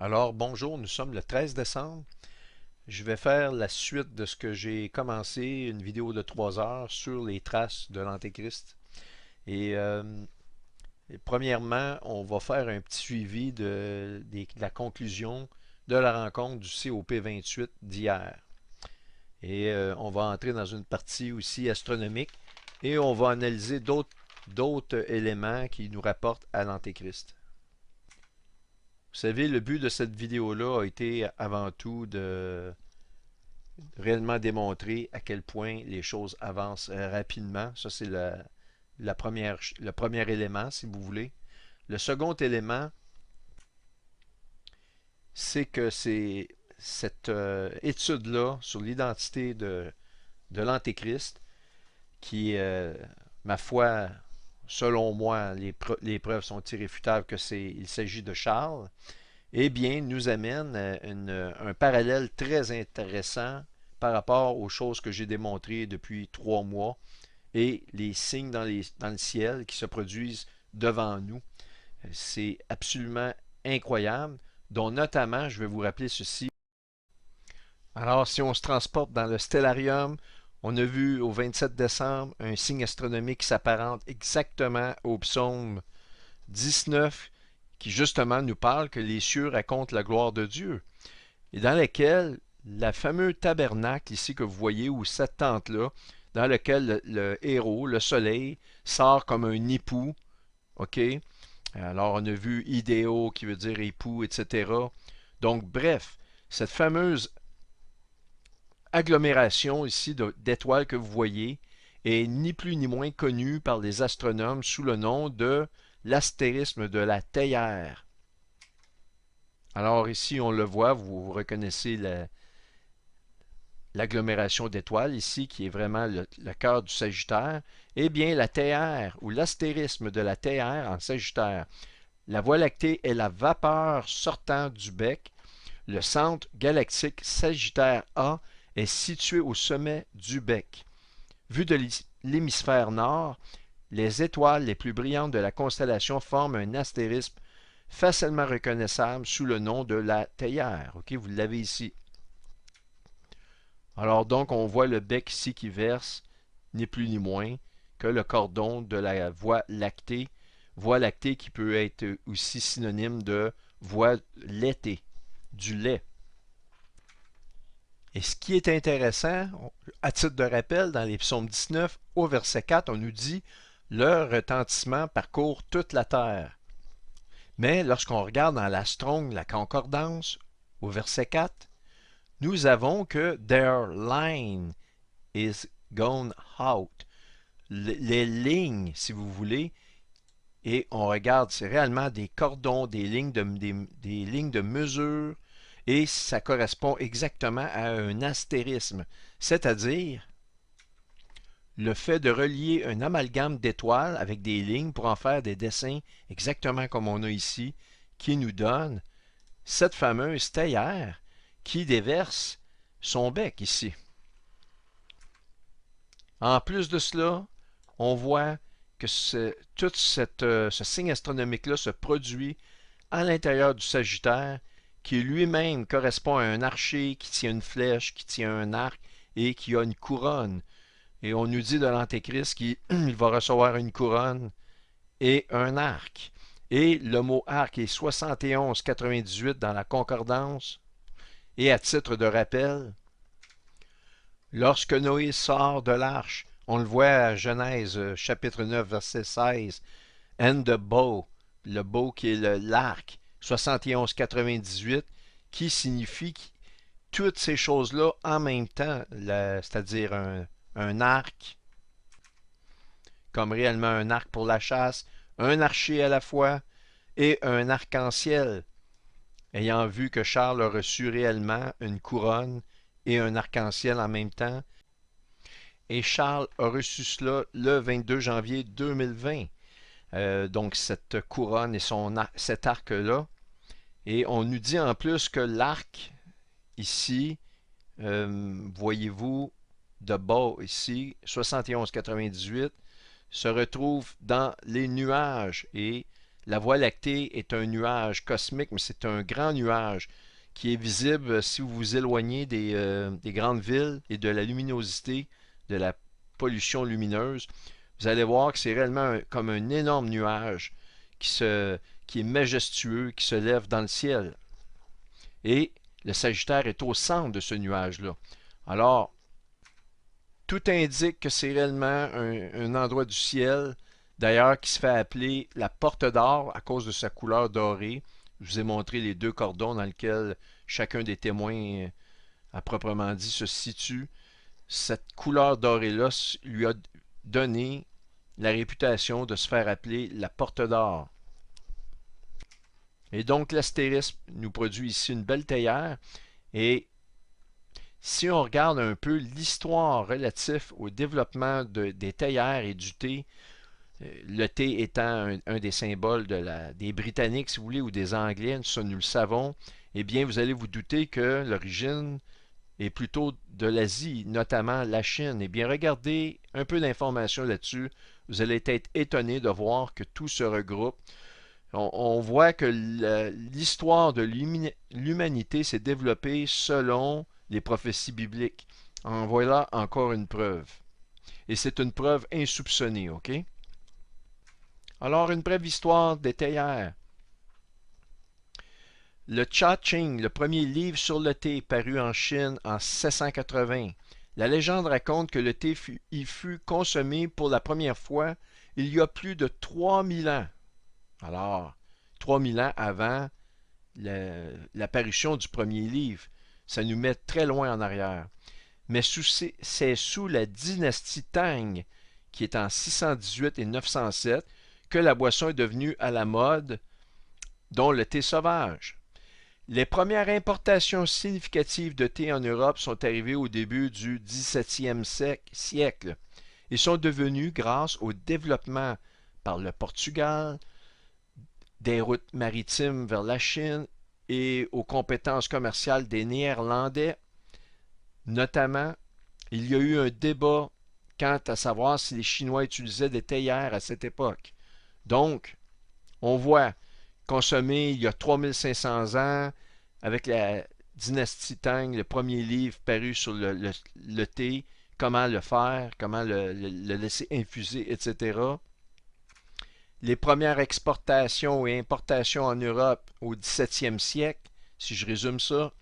Alors bonjour, nous sommes le 13 décembre. Je vais faire la suite de ce que j'ai commencé, une vidéo de 3 heures sur les traces de l'Antéchrist. Et premièrement, on va faire un petit suivi de la conclusion de la rencontre du COP28 d'hier. On va entrer dans une partie aussi astronomique et on va analyser d'autres éléments qui nous rapportent à l'Antéchrist. Vous savez, le but de cette vidéo-là a été avant tout de réellement démontrer à quel point les choses avancent rapidement. Ça, c'est le premier élément, si vous voulez. Le second élément, c'est que c'est cette étude-là sur l'identité de l'Antéchrist qui, ma foi, selon moi, les preuves sont irréfutables il s'agit de Charles, eh bien, nous amène un parallèle très intéressant par rapport aux choses que j'ai démontrées depuis 3 mois et les signes dans le ciel qui se produisent devant nous. C'est absolument incroyable, dont notamment, je vais vous rappeler ceci. Alors, si on se transporte dans le stellarium, on a vu au 27 décembre un signe astronomique qui s'apparente exactement au psaume 19 qui justement nous parle que les cieux racontent la gloire de Dieu et dans lequel la fameuse tabernacle ici que vous voyez ou cette tente-là, dans lequel le héros, le soleil, sort comme un époux, ok? Alors on a vu idéo qui veut dire époux, etc. Donc bref, cette fameuse agglomération ici d'étoiles que vous voyez est ni plus ni moins connue par les astronomes sous le nom de l'astérisme de la Théière. Alors ici, on le voit, vous reconnaissez l'agglomération d'étoiles ici, qui est vraiment le cœur du Sagittaire. Eh bien, la Théière, ou l'astérisme de la Théière en Sagittaire. La Voie lactée est la vapeur sortant du bec. Le centre galactique Sagittaire A est situé au sommet du bec. Vu de l'hémisphère nord, les étoiles les plus brillantes de la constellation forment un astérisme facilement reconnaissable sous le nom de la théière. Ok, vous l'avez ici. Alors donc, on voit le bec ici qui verse, ni plus ni moins, que le cordon de la voie lactée qui peut être aussi synonyme de voie laitée, du lait. Et ce qui est intéressant, à titre de rappel, dans les psaumes 19, au verset 4, on nous dit leur retentissement parcourt toute la terre. Mais lorsqu'on regarde dans la Strong, la concordance, au verset 4, nous avons que their line is gone out. Les lignes, si vous voulez, et on regarde, c'est réellement des cordons, des lignes de mesure, et ça correspond exactement à un astérisme, c'est-à-dire le fait de relier un amalgame d'étoiles avec des lignes pour en faire des dessins exactement comme on a ici, qui nous donne cette fameuse théière qui déverse son bec ici. En plus de cela, on voit que tout ce signe astronomique-là se produit à l'intérieur du Sagittaire, qui lui-même correspond à un archer qui tient une flèche, qui tient un arc et qui a une couronne. Et on nous dit de l'Antéchrist qu'il va recevoir une couronne et un arc. Et le mot arc est 71,98 dans la concordance. Et à titre de rappel, lorsque Noé sort de l'arche, on le voit à Genèse chapitre 9 verset 16, and the bow, le bow qui est l'arc, 71,98, qui signifie toutes ces choses-là en même temps, c'est-à-dire un arc, comme réellement un arc pour la chasse, un archer à la fois et un arc-en-ciel, ayant vu que Charles a reçu réellement une couronne et un arc-en-ciel en même temps. Et Charles a reçu cela le 22 janvier 2020. Donc cette couronne et cet arc-là. Et on nous dit en plus que l'arc, ici, voyez-vous, de bas ici, 71,98, se retrouve dans les nuages. Et La Voie lactée est un nuage cosmique, mais c'est un grand nuage qui est visible si vous vous éloignez des grandes villes et de la luminosité, de la pollution lumineuse. Vous allez voir que c'est réellement comme un énorme nuage qui, se, qui est majestueux, qui se lève dans le ciel. Et le Sagittaire est au centre de ce nuage-là. Alors, tout indique que c'est réellement un endroit du ciel, d'ailleurs, qui se fait appeler la porte d'or à cause de sa couleur dorée. Je vous ai montré les deux cordons dans lesquels chacun des témoins, à proprement dit, se situe. Cette couleur dorée-là lui a donné la réputation de se faire appeler la porte d'or. Et donc l'astérisme nous produit ici une belle théière. Et si on regarde un peu l'histoire relative au développement des théières et du thé, le thé étant un des symboles des Britanniques, si vous voulez, ou des Anglais, ça nous le savons, eh bien vous allez vous douter que l'origine est plutôt de l'Asie, notamment la Chine. Eh bien regardez un peu d'informations là-dessus, vous allez être étonné de voir que tout se regroupe. On voit que l'histoire de l'humanité s'est développée selon les prophéties bibliques. En voilà encore une preuve. Et c'est une preuve insoupçonnée, ok? Alors, une brève histoire des théières. Le Cha Ching, le premier livre sur le thé, paru en Chine en 1680. La légende raconte que le thé y fut consommé pour la première fois il y a plus de 3000 ans. Alors, 3000 ans avant l'apparition du premier livre. Ça nous met très loin en arrière. Mais c'est sous la dynastie Tang, qui est en 618 et 907, que la boisson est devenue à la mode, dont le thé sauvage. Les premières importations significatives de thé en Europe sont arrivées au début du 17e siècle et sont devenues grâce au développement par le Portugal, des routes maritimes vers la Chine et aux compétences commerciales des Néerlandais. Notamment, il y a eu un débat quant à savoir si les Chinois utilisaient des théières à cette époque. Donc, on voit consommé il y a 3500 ans avec la dynastie Tang, le premier livre paru sur le thé, comment le faire, comment le laisser infuser, etc. Les premières exportations et importations en Europe au 17e siècle, si je résume ça.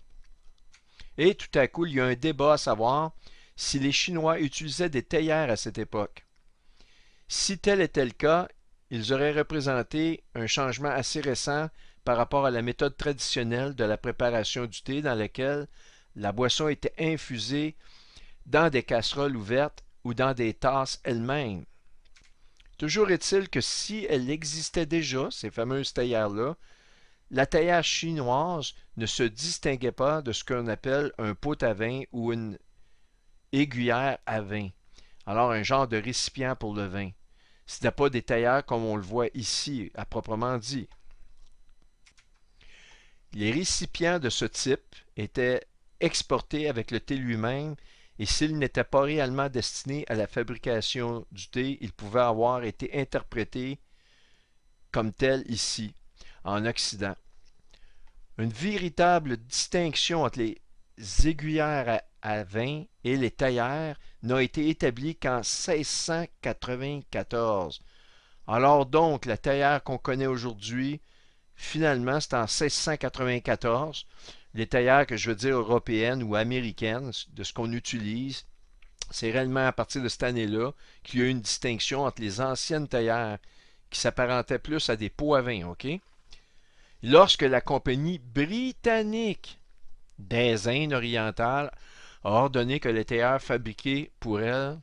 Et tout à coup, il y a un débat à savoir si les Chinois utilisaient des théières à cette époque. Si tel était le cas, ils auraient représenté un changement assez récent par rapport à la méthode traditionnelle de la préparation du thé dans laquelle la boisson était infusée dans des casseroles ouvertes ou dans des tasses elles-mêmes. Toujours est-il que si elle existait déjà, ces fameuses théières-là, la théière chinoise ne se distinguait pas de ce qu'on appelle un pot à vin ou une aiguillère à vin, alors un genre de récipient pour le vin. Ce n'était pas des théières comme on le voit ici, à proprement dit. Les récipients de ce type étaient exportés avec le thé lui-même et s'ils n'étaient pas réellement destinés à la fabrication du thé, ils pouvaient avoir été interprétés comme tels ici, en Occident. Une véritable distinction entre les aiguillères à vin et les théières n'a été établie qu'en 1694. Alors donc, la théière qu'on connaît aujourd'hui, finalement, c'est en 1694. Les théières que je veux dire européennes ou américaines, de ce qu'on utilise, c'est réellement à partir de cette année-là qu'il y a eu une distinction entre les anciennes théières qui s'apparentaient plus à des pots à vin, ok? Lorsque la compagnie britannique des Indes orientales a ordonné que les théières fabriquées pour elle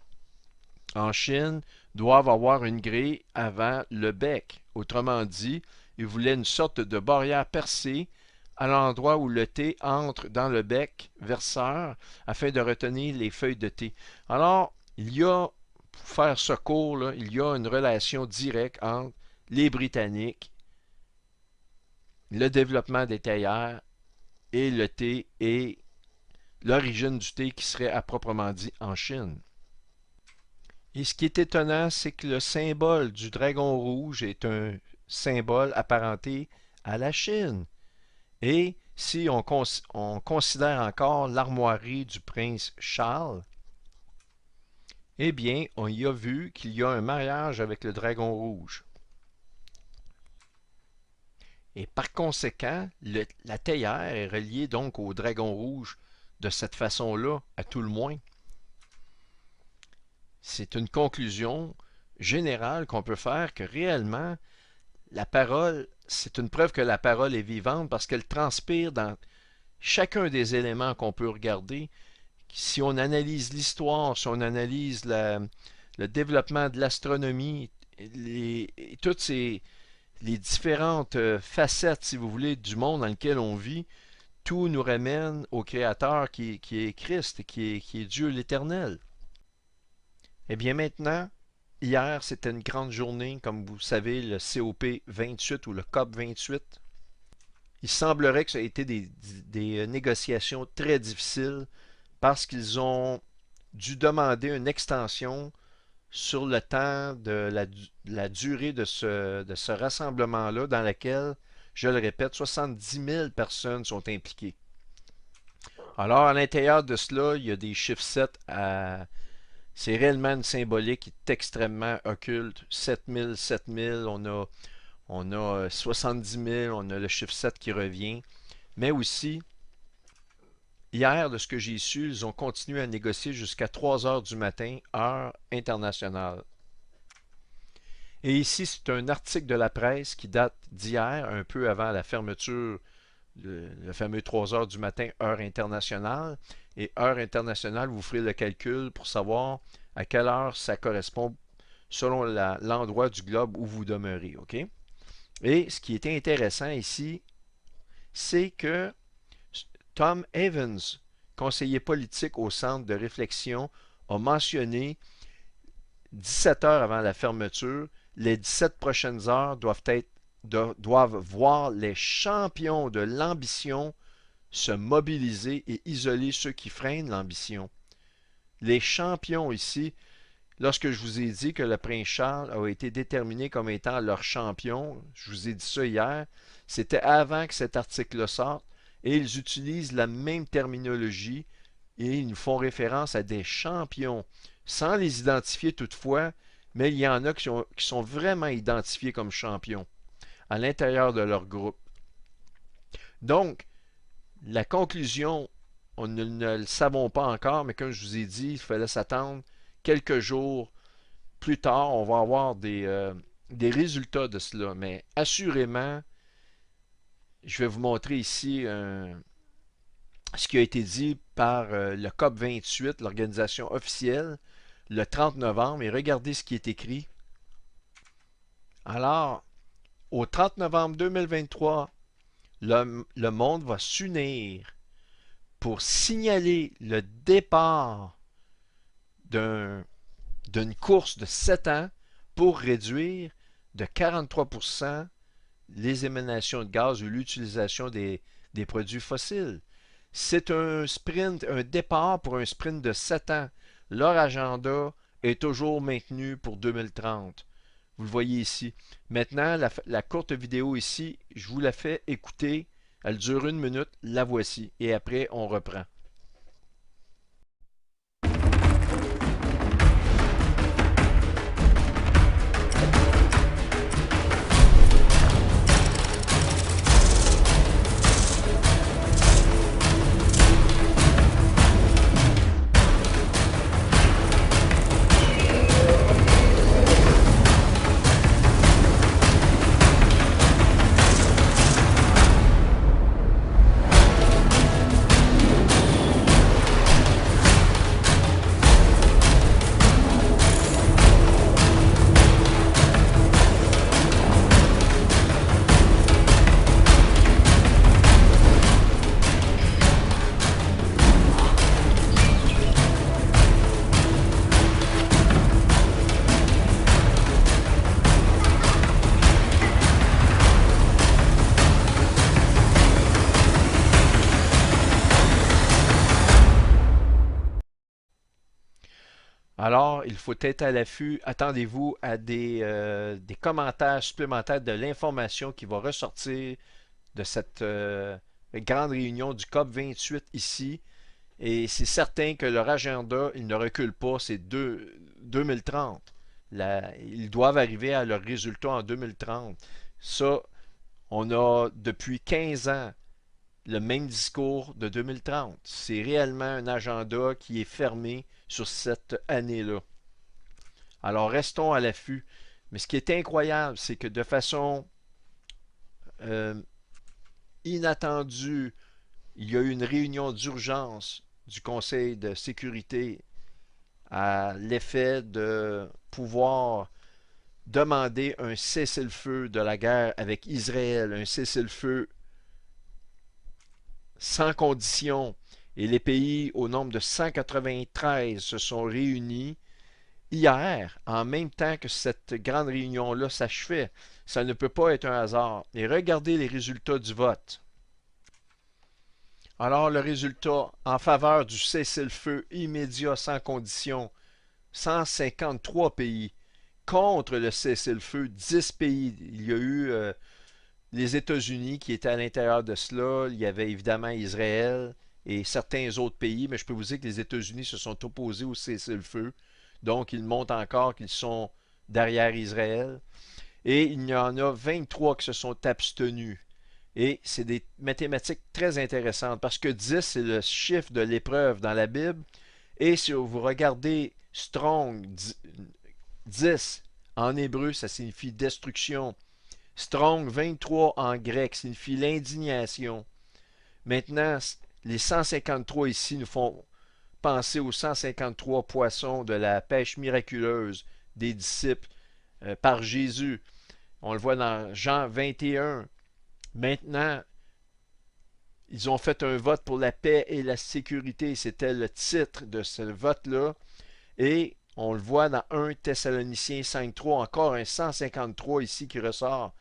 en Chine doivent avoir une grille avant le bec. Autrement dit, ils voulaient une sorte de barrière percée à l'endroit où le thé entre dans le bec verseur afin de retenir les feuilles de thé. Alors, il y a, pour faire ce cours, là, il y a une relation directe entre les Britanniques, le développement des théières et le thé et l'origine du thé qui serait à proprement dit en Chine. Et ce qui est étonnant, c'est que le symbole du dragon rouge est un symbole apparenté à la Chine. Et si on considère encore l'armoirie du prince Charles, eh bien, on y a vu qu'il y a un mariage avec le dragon rouge. Et par conséquent, la théière est reliée donc au dragon rouge de cette façon-là, à tout le moins. C'est une conclusion générale qu'on peut faire que réellement, la parole, c'est une preuve que la parole est vivante parce qu'elle transpire dans chacun des éléments qu'on peut regarder. Si on analyse l'histoire, si on analyse le développement de l'astronomie, toutes les différentes facettes, si vous voulez, du monde dans lequel on vit, tout nous ramène au Créateur qui est Christ, qui est Dieu l'Éternel. Eh bien maintenant, hier, c'était une grande journée, comme vous savez, le COP 28 ou le COP 28. Il semblerait que ça ait été des négociations très difficiles parce qu'ils ont dû demander une extension sur le temps de la durée de ce rassemblement-là dans lequel, je le répète, 70 000 personnes sont impliquées. Alors, à l'intérieur de cela, il y a des chiffres 7 à... C'est réellement une symbolique qui est extrêmement occulte. 7000, 7000, on a 70 000, on a le chiffre 7 qui revient. Mais aussi, hier, de ce que j'ai su, ils ont continué à négocier jusqu'à 3 heures du matin, heure internationale. Et ici, c'est un article de la presse qui date d'hier, un peu avant la fermeture, le fameux 3 heures du matin, heure internationale. Et heure internationale, vous ferez le calcul pour savoir à quelle heure ça correspond selon l'endroit du globe où vous demeurez. OK? Et ce qui est intéressant ici, c'est que Tom Evans, conseiller politique au centre de réflexion, a mentionné 17 heures avant la fermeture, les 17 prochaines heures doivent voir les champions de l'ambition se mobiliser et isoler ceux qui freinent l'ambition. Les champions ici, lorsque je vous ai dit que le prince Charles a été déterminé comme étant leur champion, je vous ai dit ça hier, c'était avant que cet article sorte, et ils utilisent la même terminologie et ils nous font référence à des champions, sans les identifier toutefois, mais il y en a qui sont vraiment identifiés comme champions à l'intérieur de leur groupe. Donc, la conclusion, on ne le savons pas encore, mais comme je vous ai dit, il fallait s'attendre quelques jours plus tard, on va avoir des résultats de cela. Mais assurément, je vais vous montrer ici ce qui a été dit par le COP 28, l'organisation officielle, le 30 novembre, et regardez ce qui est écrit. Alors, au 30 novembre 2023, le monde va s'unir pour signaler le départ d'une course de 7 ans pour réduire de 43% les émanations de gaz ou l'utilisation des produits fossiles. C'est un sprint, un départ pour un sprint de 7 ans. Leur agenda est toujours maintenu pour 2030. Vous le voyez ici. Maintenant, la courte vidéo ici, je vous la fais écouter. Elle dure 1 minute. La voici. Et après, on reprend. Alors, il faut être à l'affût. Attendez-vous à des commentaires supplémentaires de l'information qui va ressortir de cette grande réunion du COP 28 ici. Et c'est certain que leur agenda, il ne recule pas, c'est 2030. Ils doivent arriver à leurs résultats en 2030. Ça, on a depuis 15 ans le même discours de 2030. C'est réellement un agenda qui est fermé sur cette année-là. Alors restons à l'affût. Mais ce qui est incroyable, c'est que de façon euh, inattendue, il y a eu une réunion d'urgence du Conseil de sécurité à l'effet de pouvoir demander un cessez-le-feu de la guerre avec Israël, un cessez-le-feu sans condition. Et les pays au nombre de 193 se sont réunis hier, en même temps que cette grande réunion-là s'achevait. Ça ne peut pas être un hasard. Et regardez les résultats du vote. Alors, le résultat en faveur du cessez-le-feu immédiat sans condition, 153 pays. Contre le cessez-le-feu, 10 pays. Il y a eu les États-Unis qui étaient à l'intérieur de cela. Il y avait évidemment Israël et certains autres pays, mais je peux vous dire que les États-Unis se sont opposés au cessez-le-feu. Donc, ils montrent encore qu'ils sont derrière Israël. Et il y en a 23 qui se sont abstenus. Et c'est des mathématiques très intéressantes parce que 10, c'est le chiffre de l'épreuve dans la Bible. Et si vous regardez Strong, 10 en hébreu, ça signifie destruction. Strong 23 en grec signifie l'indignation. Maintenant, les 153 ici nous font penser aux 153 poissons de la pêche miraculeuse des disciples par Jésus. On le voit dans Jean 21. Maintenant, ils ont fait un vote pour la paix et la sécurité. C'était le titre de ce vote-là. Et on le voit dans 1 Thessaloniciens 5.3, encore un 153 ici qui ressort.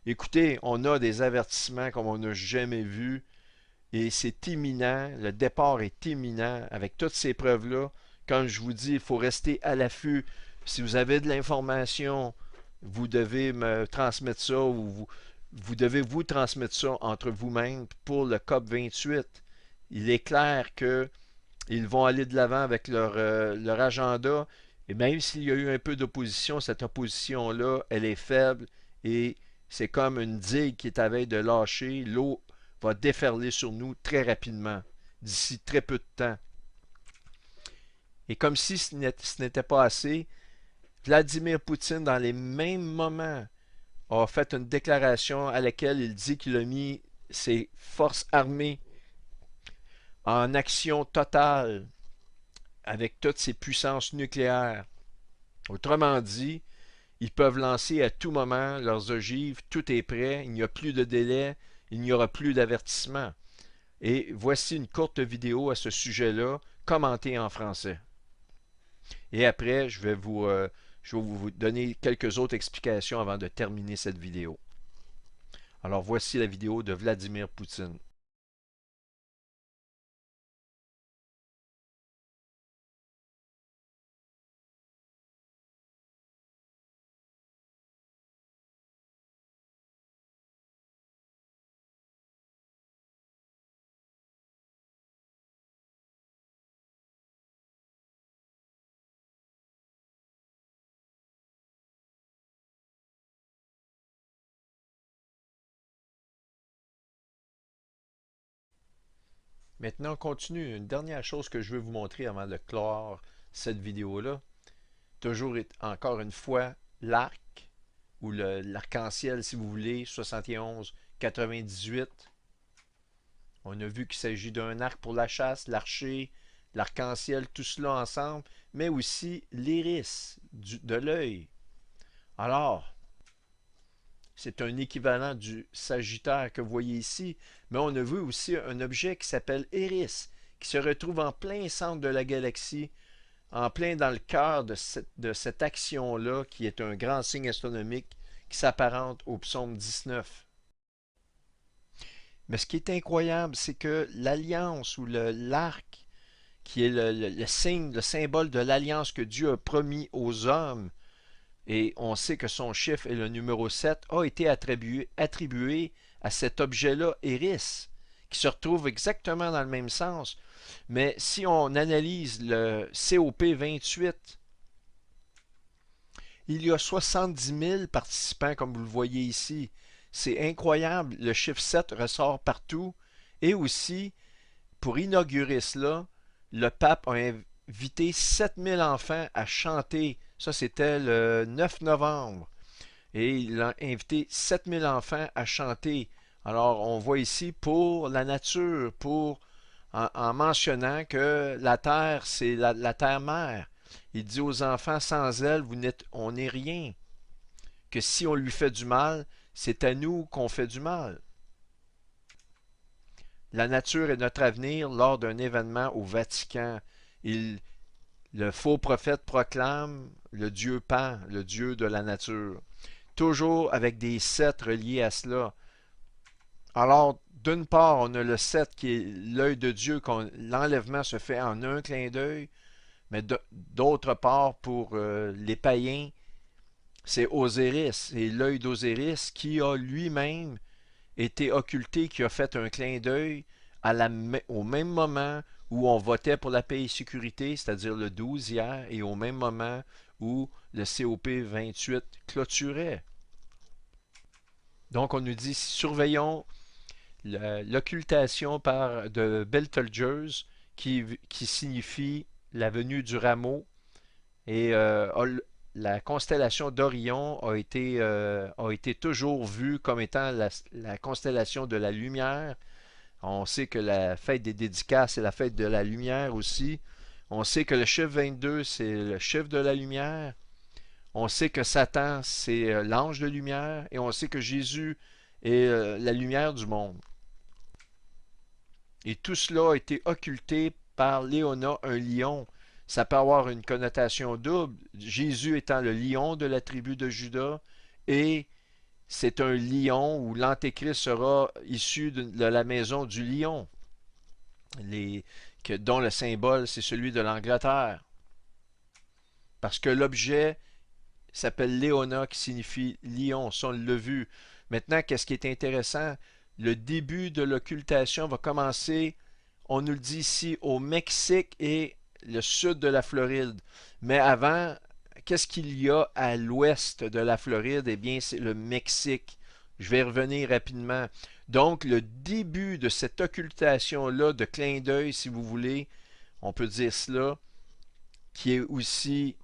Écoutez, on a des avertissements comme on n'a jamais vu. Et c'est imminent, le départ est imminent avec toutes ces preuves-là. Comme je vous dis, il faut rester à l'affût. Si vous avez de l'information, vous devez me transmettre ça ou vous devez vous transmettre ça entre vous-mêmes pour le COP 28. Il est clair qu'ils vont aller de l'avant avec leur agenda. Et même s'il y a eu un peu d'opposition, cette opposition-là, elle est faible et c'est comme une digue qui est à veille de lâcher. L'eau va déferler sur nous très rapidement, d'ici très peu de temps. Et comme si ce n'était pas assez, Vladimir Poutine, dans les mêmes moments, a fait une déclaration à laquelle il dit qu'il a mis ses forces armées en action totale avec toutes ses puissances nucléaires. Autrement dit, ils peuvent lancer à tout moment leurs ogives, tout est prêt, il n'y a plus de délai, il n'y aura plus d'avertissement. Et voici une courte vidéo à ce sujet-là, commentée en français. Et après, je vais vous donner quelques autres explications avant de terminer cette vidéo. Alors voici la vidéo de Vladimir Poutine. Maintenant, on continue. Une dernière chose que je veux vous montrer avant de clore cette vidéo-là. Toujours encore une fois, l'arc, ou l'arc-en-ciel si vous voulez, 71, 98. On a vu qu'il s'agit d'un arc pour la chasse, l'archer, l'arc-en-ciel, tout cela ensemble, mais aussi l'iris de l'œil. Alors, c'est un équivalent du Sagittaire que vous voyez ici, mais on a vu aussi un objet qui s'appelle Eris, qui se retrouve en plein centre de la galaxie, en plein dans le cœur de cette action-là, qui est un grand signe astronomique qui s'apparente au psaume 19. Mais ce qui est incroyable, c'est que l'alliance ou l'arc qui est le signe, le symbole de l'alliance que Dieu a promis aux hommes, et on sait que son chiffre est le numéro 7, a été attribué à cet objet-là, Eris, qui se retrouve exactement dans le même sens. Mais si on analyse le COP 28, il y a 70 000 participants, comme vous le voyez ici. C'est incroyable, le chiffre 7 ressort partout. Et aussi, pour inaugurer cela, le pape a invité 7 000 enfants à chanter. Ça, c'était le 9 novembre. Et il a invité 7 000 enfants à chanter. Alors, on voit ici pour la nature, en mentionnant que la terre, c'est la terre-mère. Il dit aux enfants, sans elle, on n'est rien. Que si on lui fait du mal, c'est à nous qu'on fait du mal. La nature est notre avenir lors d'un événement au Vatican. Le faux prophète proclame le dieu Pan, le dieu de la nature. Toujours avec des 7 reliés à cela. Alors, d'une part, on a le 7 qui est l'œil de Dieu, l'enlèvement se fait en un clin d'œil, mais d'autre part, pour les païens, c'est Osiris, et l'œil d'Osiris qui a lui-même été occulté, qui a fait un clin d'œil au même moment où on votait pour la paix et sécurité, c'est-à-dire le 12 hier, et au même moment où le COP 28 clôturait. Donc on nous dit, surveillons l'occultation de Betelgeuse qui signifie la venue du rameau. Et la constellation d'Orion a été toujours vue comme étant la constellation de la lumière. On sait que la fête des dédicaces est la fête de la lumière aussi. On sait que le chiffre 22, c'est le chiffre de la lumière. On sait que Satan, c'est l'ange de lumière. Et on sait que Jésus est la lumière du monde. Et tout cela a été occulté par Léona, un lion. Ça peut avoir une connotation double. Jésus étant le lion de la tribu de Juda, et c'est un lion où l'Antéchrist sera issu de la maison du lion, dont le symbole c'est celui de l'Angleterre. Parce que l'objet s'appelle Léona, qui signifie lion, ça on l'a vu. Maintenant, qu'est-ce qui est intéressant? Le début de l'occultation va commencer, on nous le dit ici, au Mexique et le sud de la Floride. Mais avant, qu'est-ce qu'il y a à l'ouest de la Floride? Eh bien, c'est le Mexique. Je vais y revenir rapidement. Donc, le début de cette occultation-là, de clin d'œil, si vous voulez, on peut dire cela, qui est aussi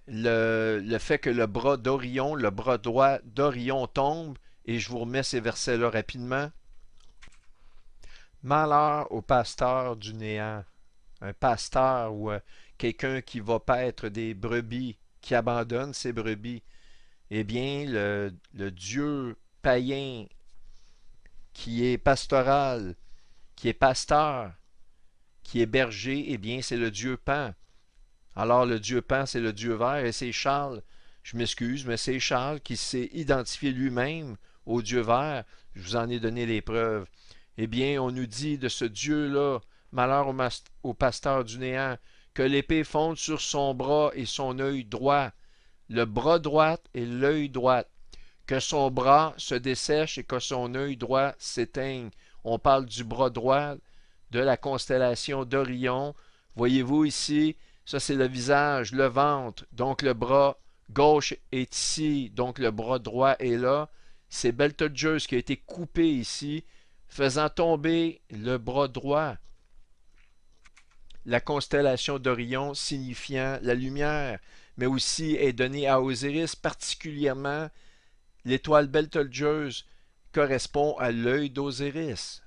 le fait que le bras d'Orion, le bras droit d'Orion tombe, et je vous remets ces versets-là rapidement. Malheur au pasteur du néant. Un pasteur ou quelqu'un qui va paître des brebis, qui abandonne ses brebis. Eh bien, le Dieu païen qui est pastoral, qui est pasteur, qui est berger, eh bien, c'est le Dieu Pan. Alors, le Dieu Pan, c'est le Dieu vert, et c'est Charles, je m'excuse, mais c'est Charles qui s'est identifié lui-même au Dieu vert. Je vous en ai donné les preuves. Eh bien, on nous dit de ce Dieu-là, malheur au pasteur du néant, que l'épée fonde sur son bras et son œil droit, le bras droit et l'œil droit, que son bras se dessèche et que son œil droit s'éteigne. On parle du bras droit de la constellation d'Orion. Voyez-vous ici, ça c'est le visage, le ventre, donc le bras gauche est ici, donc le bras droit est là. C'est Betelgeuse qui a été coupé ici, faisant tomber le bras droit. La constellation d'Orion signifiant la lumière, mais aussi est donnée à Osiris, particulièrement l'étoile Betelgeuse correspond à l'œil d'Osiris.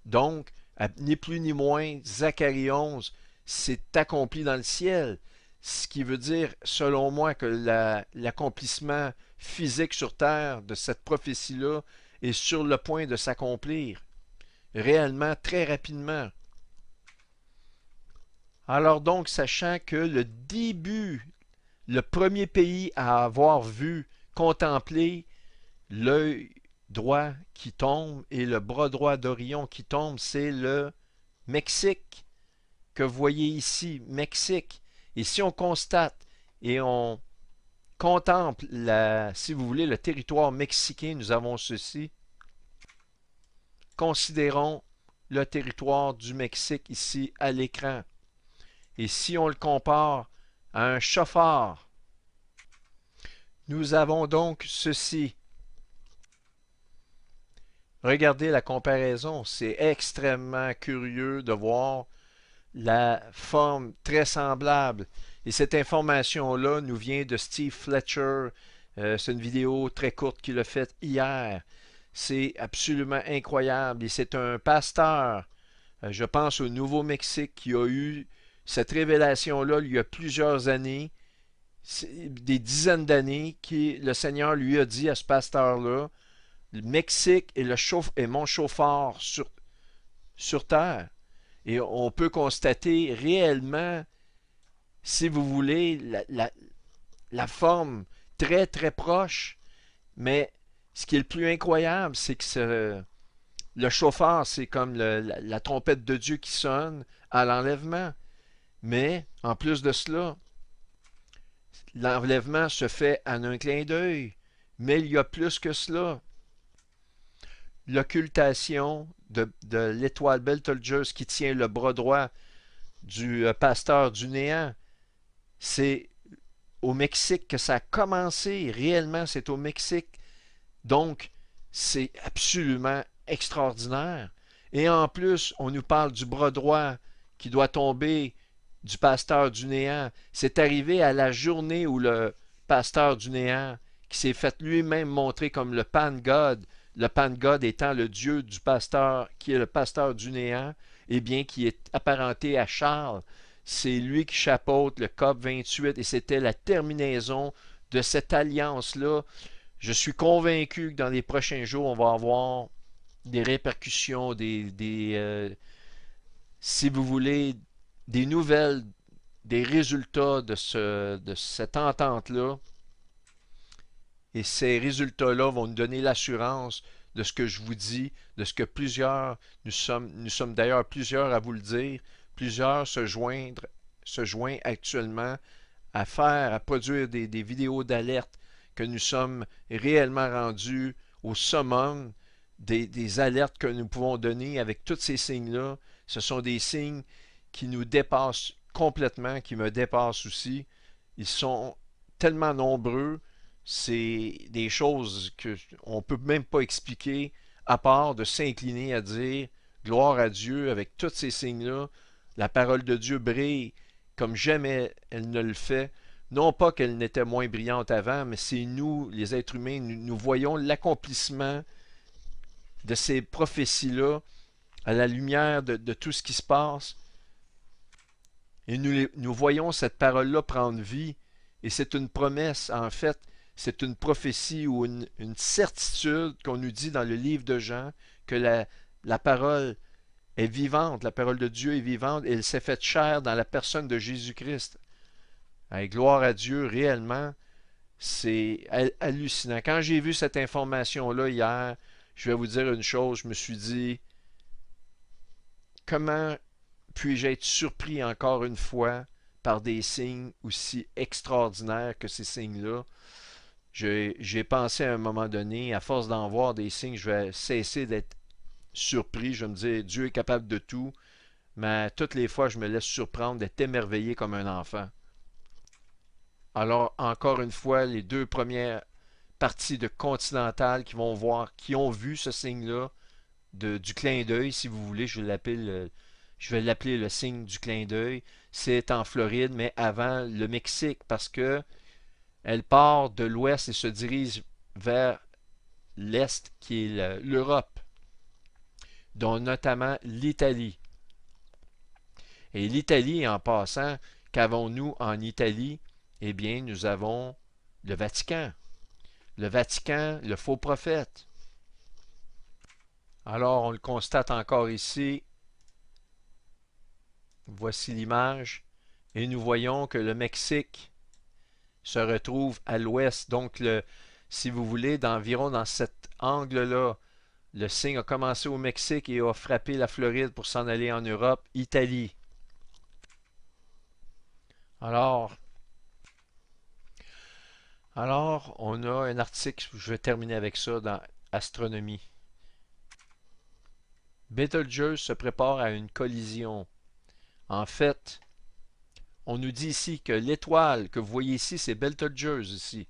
Donc, ni plus ni moins, Zacharie 11 s'est accompli dans le ciel, ce qui veut dire, selon moi, que l'accomplissement physique sur terre de cette prophétie-là est sur le point de s'accomplir, réellement très rapidement. Alors donc, sachant que le début, le premier pays à avoir vu, contemplé l'œil droit qui tombe et le bras droit d'Orion qui tombe, c'est le Mexique, que vous voyez ici, Mexique. Et si on constate et on contemple, si vous voulez, le territoire mexicain, nous avons ceci. Considérons le territoire du Mexique ici à l'écran. Et si on le compare à un chauffard, nous avons donc ceci. Regardez la comparaison, c'est extrêmement curieux de voir la forme très semblable. Et cette information-là nous vient de Steve Fletcher. C'est une vidéo très courte qu'il a faite hier. C'est absolument incroyable. Et c'est un pasteur, je pense au Nouveau-Mexique, qui a eu cette révélation-là il y a plusieurs années, des dizaines d'années, que le Seigneur lui a dit à ce pasteur-là, le Mexique est mon chauffeur sur terre. Et on peut constater réellement, si vous voulez, la forme très très proche. Mais ce qui est le plus incroyable, c'est que le chauffeur, c'est comme la trompette de Dieu qui sonne à l'enlèvement. Mais en plus de cela, l'enlèvement se fait en un clin d'œil. Mais il y a plus que cela. L'occultation de l'étoile Betelgeuse qui tient le bras droit du pasteur du néant. C'est au Mexique que ça a commencé. Réellement, c'est au Mexique. Donc, c'est absolument extraordinaire. Et en plus, on nous parle du bras droit qui doit tomber du pasteur du néant. C'est arrivé à la journée où le pasteur du néant, qui s'est fait lui-même montrer comme le Pan God étant le Dieu du pasteur, qui est le pasteur du néant, eh bien, qui est apparenté à Charles. C'est lui qui chapeaute le COP 28 et c'était la terminaison de cette alliance-là. Je suis convaincu que dans les prochains jours, on va avoir des répercussions, si vous voulez, des nouvelles, des résultats de cette entente-là. Et ces résultats-là vont nous donner l'assurance de ce que je vous dis, de ce que nous sommes d'ailleurs plusieurs à vous le dire, plusieurs se joignent actuellement à produire des vidéos d'alerte, que nous sommes réellement rendus au summum des alertes que nous pouvons donner avec tous ces signes-là. Ce sont des signes qui nous dépassent complètement, qui me dépassent aussi. Ils sont tellement nombreux, c'est des choses qu'on ne peut même pas expliquer, à part de s'incliner à dire gloire à Dieu avec tous ces signes-là. La parole de Dieu brille comme jamais elle ne le fait. Non pas qu'elle n'était moins brillante avant, mais c'est nous, les êtres humains, nous voyons l'accomplissement de ces prophéties-là à la lumière de tout ce qui se passe. Et nous voyons cette parole-là prendre vie. Et c'est une promesse, en fait, c'est une prophétie ou une certitude qu'on nous dit dans le livre de Jean, que la parole est vivante, la parole de Dieu est vivante, et elle s'est faite chair dans la personne de Jésus-Christ. Hey, gloire à Dieu, réellement, c'est hallucinant. Quand j'ai vu cette information-là hier, je vais vous dire une chose, je me suis dit, comment puis-je être surpris encore une fois par des signes aussi extraordinaires que ces signes-là? J'ai pensé à un moment donné, à force d'en voir des signes, je vais cesser d'être surpris. Je vais me dire, Dieu est capable de tout, mais toutes les fois, je me laisse surprendre d'être émerveillé comme un enfant. Alors, encore une fois, les deux premières parties de Continental qui ont vu ce signe-là, du clin d'œil, si vous voulez, je vais l'appeler le signe du clin d'œil. C'est en Floride, mais avant le Mexique, parce que elle part de l'ouest et se dirige vers l'est, qui est l'Europe, dont notamment l'Italie. Et l'Italie, en passant, qu'avons-nous en Italie? Eh bien, nous avons le Vatican. Le Vatican, le faux prophète. Alors, on le constate encore ici. Voici l'image. Et nous voyons que le Mexique se retrouve à l'ouest. Donc, si vous voulez, d'environ dans cet angle-là, Le signe a commencé au Mexique et a frappé la Floride pour s'en aller en Europe, Italie. Alors, on a un article, je vais terminer avec ça dans Astronomie. Betelgeuse se prépare à une collision. En fait, on nous dit ici que l'étoile que vous voyez ici, c'est Betelgeuse ici,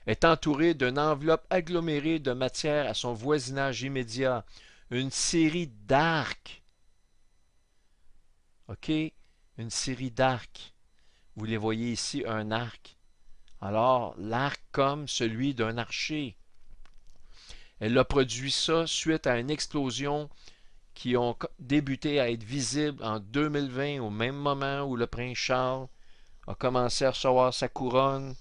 est entourée d'une enveloppe agglomérée de matière à son voisinage immédiat. Une série d'arcs. OK? Une série d'arcs. Vous les voyez ici, un arc. Alors, l'arc comme celui d'un archer. Elle a produit ça suite à une explosion qui ont débuté à être visibles en 2020, au même moment où le prince Charles a commencé à recevoir sa couronne,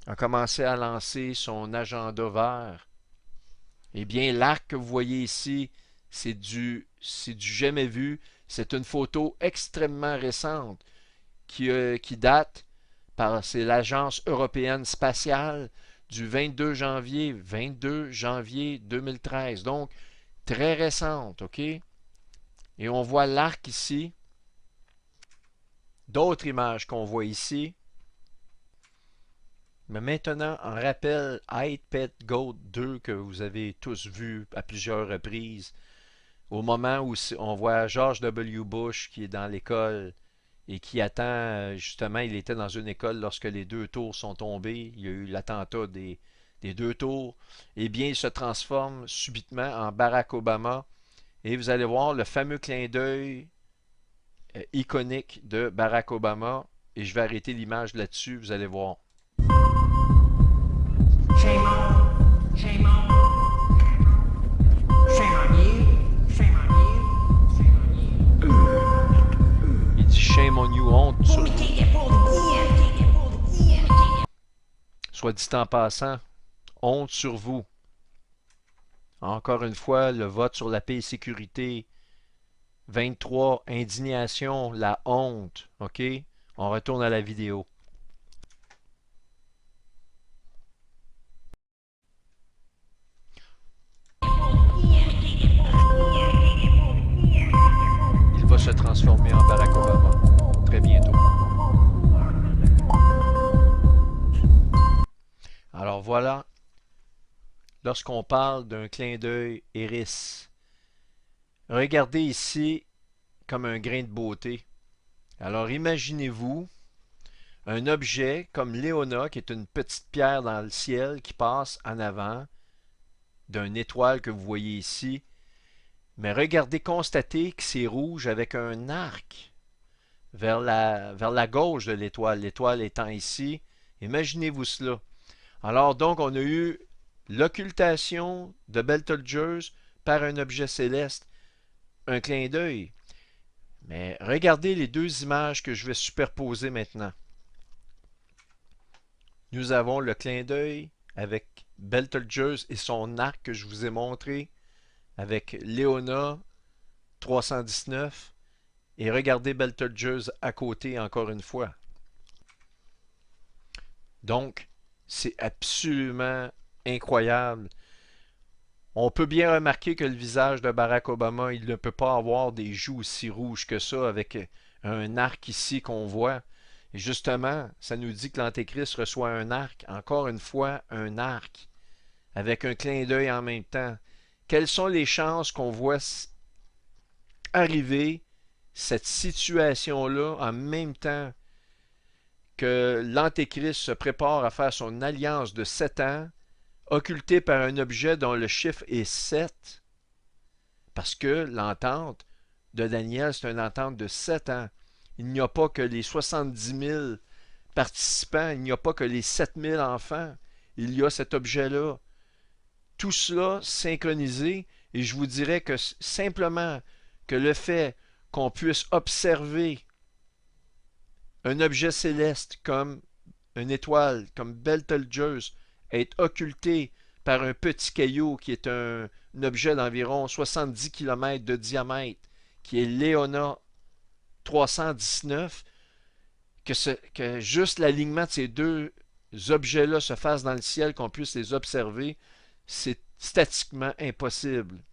a commencé à lancer son agenda vert. Eh bien, l'arc que vous voyez ici, c'est du jamais vu. C'est une photo extrêmement récente qui date c'est l'Agence européenne spatiale du 22 janvier 2013. Donc, très récente, OK? Et on voit l'arc ici. D'autres images qu'on voit ici. Mais maintenant, en rappel, iPad Goat 2 que vous avez tous vu à plusieurs reprises, au moment où on voit George W. Bush qui est dans l'école et qui attend, justement, il était dans une école lorsque les deux tours sont tombées, il y a eu l'attentat des deux tours, eh bien, il se transforme subitement en Barack Obama et vous allez voir le fameux clin d'œil iconique de Barack Obama et je vais arrêter l'image là-dessus, vous allez voir. Shame on, shame on, shame on you, shame on you, shame on you. Il dit shame on you, honte sur vous. Soit dit en passant, honte sur vous. Encore une fois, le vote sur la paix et sécurité. 23, indignation, la honte. OK? On retourne à la vidéo. Il va se transformer en Barack Obama très bientôt. Alors voilà, lorsqu'on parle d'un clin d'œil Eris, regardez ici comme un grain de beauté. Alors imaginez-vous un objet comme Léona, qui est une petite pierre dans le ciel qui passe en avant d'une étoile que vous voyez ici. Mais regardez, constatez que c'est rouge avec un arc vers la gauche de l'étoile, l'étoile étant ici. Imaginez-vous cela. Alors donc, on a eu l'occultation de Betelgeuse par un objet céleste, un clin d'œil. Mais regardez les deux images que je vais superposer maintenant. Nous avons le clin d'œil avec Betelgeuse et son arc que je vous ai montré, avec Léona 319, et regardez Betelgeuse à côté encore une fois. Donc, c'est absolument incroyable. On peut bien remarquer que le visage de Barack Obama, il ne peut pas avoir des joues aussi rouges que ça avec un arc ici qu'on voit. Et justement, ça nous dit que l'Antéchrist reçoit un arc, encore une fois un arc, avec un clin d'œil en même temps. Quelles sont les chances qu'on voit arriver cette situation-là en même temps que l'Antéchrist se prépare à faire son alliance de 7 ans, occultée par un objet dont le chiffre est 7, parce que l'entente de Daniel, c'est une entente de 7 ans. Il n'y a pas que les 70 000 participants, il n'y a pas que les 7 000 enfants, il y a cet objet-là. Tout cela synchronisé, et je vous dirais que simplement que le fait qu'on puisse observer un objet céleste comme une étoile, comme Betelgeuse, être occulté par un petit caillou qui est un objet d'environ 70 km de diamètre, qui est Léona 319, que juste l'alignement de ces deux objets-là se fasse dans le ciel, qu'on puisse les observer, c'est statiquement impossible.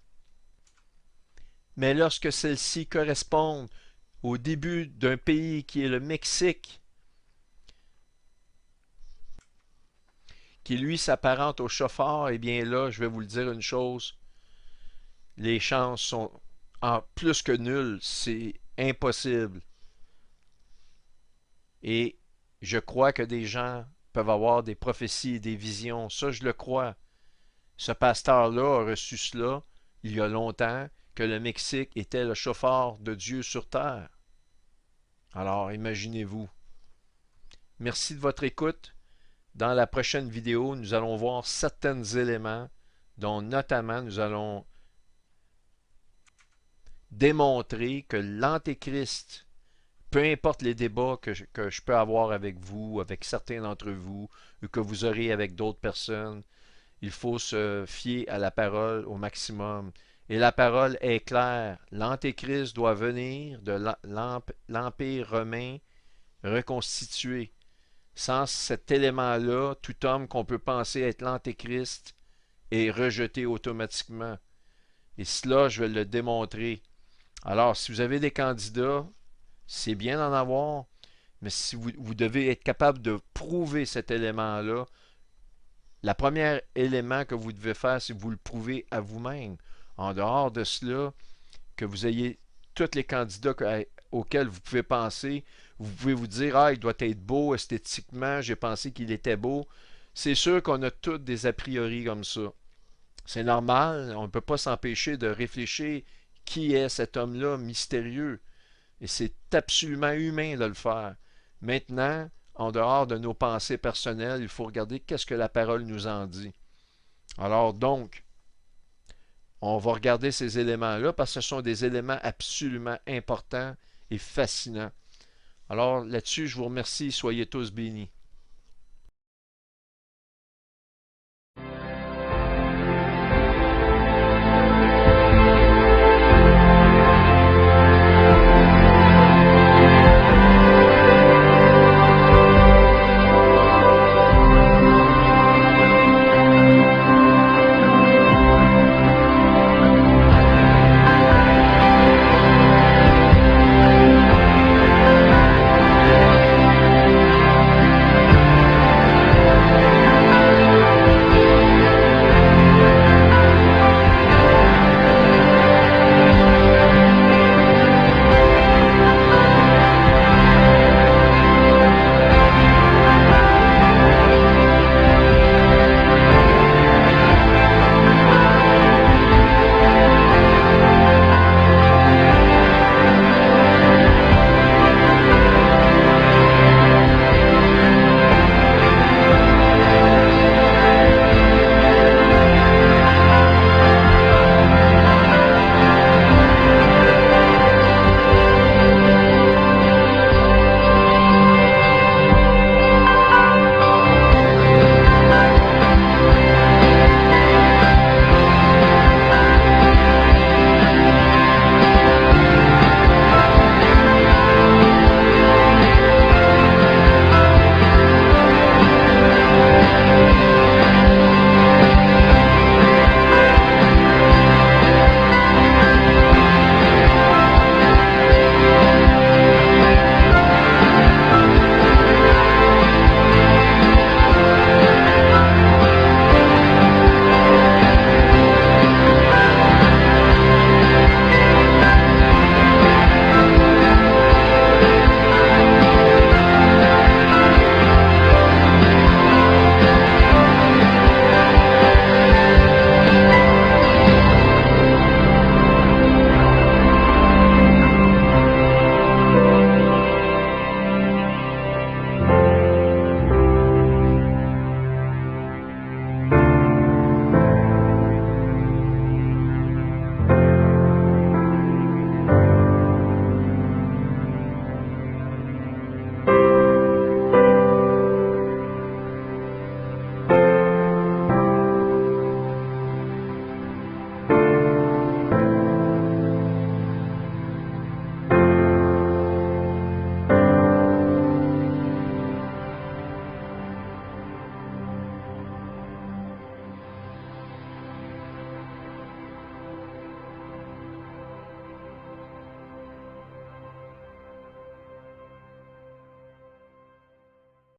Mais lorsque celles-ci correspondent au début d'un pays qui est le Mexique, qui lui s'apparente au chauffard, eh bien là, je vais vous le dire une chose, les chances sont en plus que nulles, c'est impossible. Et je crois que des gens peuvent avoir des prophéties et des visions, ça je le crois. Ce pasteur-là a reçu cela il y a longtemps, que le Mexique était le chauffard de Dieu sur terre. Alors imaginez-vous. Merci de votre écoute. Dans la prochaine vidéo, nous allons voir certains éléments dont notamment nous allons démontrer que l'Antéchrist, peu importe les débats que je peux avoir avec vous, avec certains d'entre vous, ou que vous aurez avec d'autres personnes, il faut se fier à la parole au maximum. Et la parole est claire. L'Antéchrist doit venir de l'Empire romain reconstitué. Sans cet élément-là, tout homme qu'on peut penser être l'Antéchrist est rejeté automatiquement. Et cela, je vais le démontrer. Alors, si vous avez des candidats, c'est bien d'en avoir, mais si vous devez être capable de prouver cet élément-là, le premier élément que vous devez faire, c'est que vous le prouvez à vous-même. En dehors de cela, que vous ayez tous les candidats auxquels vous pouvez penser, vous pouvez vous dire, ah, il doit être beau esthétiquement, j'ai pensé qu'il était beau. C'est sûr qu'on a tous des a priori comme ça. C'est normal, on ne peut pas s'empêcher de réfléchir qui est cet homme-là mystérieux. Et c'est absolument humain de le faire. Maintenant, en dehors de nos pensées personnelles, il faut regarder qu'est-ce que la parole nous en dit. Alors donc, on va regarder ces éléments-là parce que ce sont des éléments absolument importants et fascinants. Alors là-dessus, je vous remercie. Soyez tous bénis.